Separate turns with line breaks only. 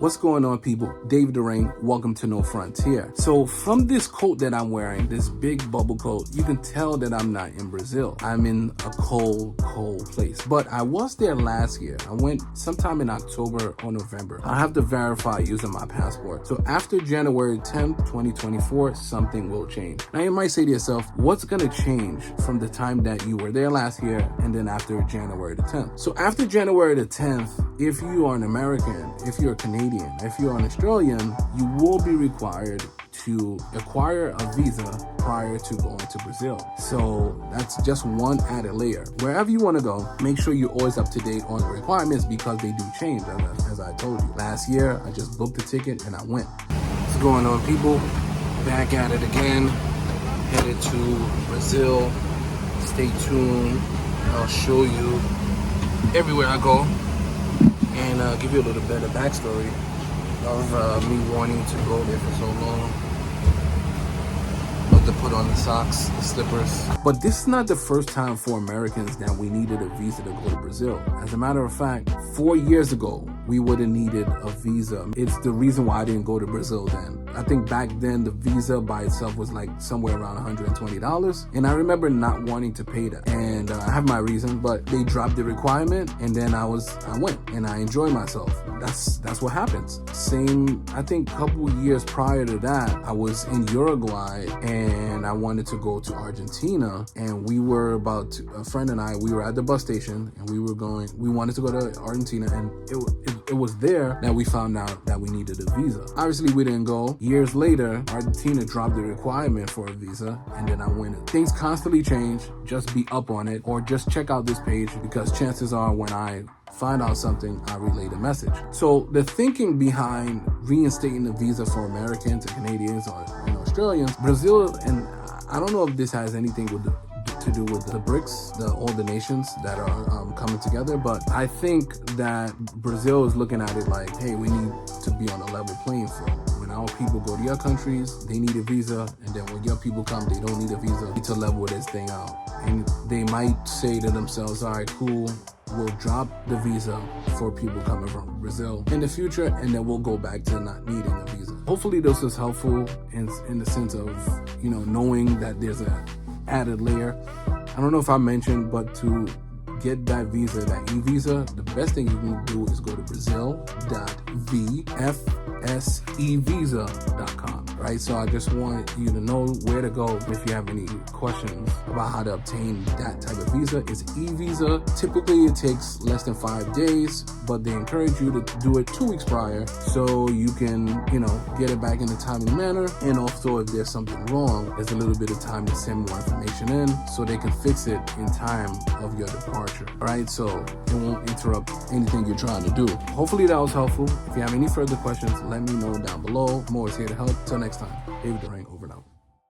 What's going on, people? David Durain, welcome to No Frontier. So from this coat that I'm wearing, this big bubble coat, you can tell that I'm not in Brazil. I'm in a cold place. But I was there last year. I went sometime in October or November. I have to verify using my passport. So after January 10th, 2024, something will change. Now you might say to yourself, what's gonna change from the time that you were there last year and then after January the 10th? So after January the 10th, if you are an American, if you're a Canadian, if you're an Australian, you will be required to acquire a visa prior to going to Brazil. So that's just one added layer. Wherever you want to go, make sure you're always up to date on the requirements because they do change, as I told you. Last year, I just booked the ticket and I went. What's going on, people? Back at it again. Headed to Brazil. Stay tuned. I'll show you everywhere I go and give you a little bit of backstory of me wanting to go there for so long. Love to put on the socks, the slippers. But this is not the first time for Americans that we needed a visa to go to Brazil. As a matter of fact, 4 years ago, we would have needed a visa. It's the reason why I didn't go to Brazil then. I think back then the visa by itself was like somewhere around $120. And I remember not wanting to pay that. And I have my reason, but they dropped the requirement and then I went and I enjoyed myself. That's what happens. Same, I think a couple years prior to that, I was in Uruguay and I wanted to go to Argentina, and we were a friend and I, we were at the bus station and we wanted to go to Argentina, and it was there that we found out that we needed a visa. Obviously we didn't go. Years later, Argentina dropped the requirement for a visa and then I went. Things constantly change. Just be up on it or just check out this page because chances are when I find out something, I relay the message. So the thinking behind reinstating the visa for Americans and Canadians or Australians, Brazil, and I don't know if this has anything to do with the BRICS, all the nations that are coming together, but I think that Brazil is looking at it like, hey, we need to be on a level playing field. When our people go to your countries, they need a visa, and then when your people come, they don't need a visa. We need to level this thing out. And they might say to themselves, all right, cool, we'll drop the visa for people coming from Brazil in the future, and then we'll go back to not needing a visa. Hopefully this is helpful in the sense of, knowing that there's a added layer. I don't know if I mentioned, but to get that visa, that e-visa, the best thing you can do is go to brazil.vfsevisa.com, right? So I just want you to know where to go if you have any questions about how to obtain that type of visa. It's e-visa. Typically it takes less than 5 days, but they encourage you to do it 2 weeks prior so you can, get it back in a timely manner. And also if there's something wrong, there's a little bit of time to send more information in so they can fix it in time of your departure. All right, so it won't interrupt anything you're trying to do. Hopefully that was helpful. If you have any further questions, let me know down below. I'm always here to help. Till next time, David Durain, over and out.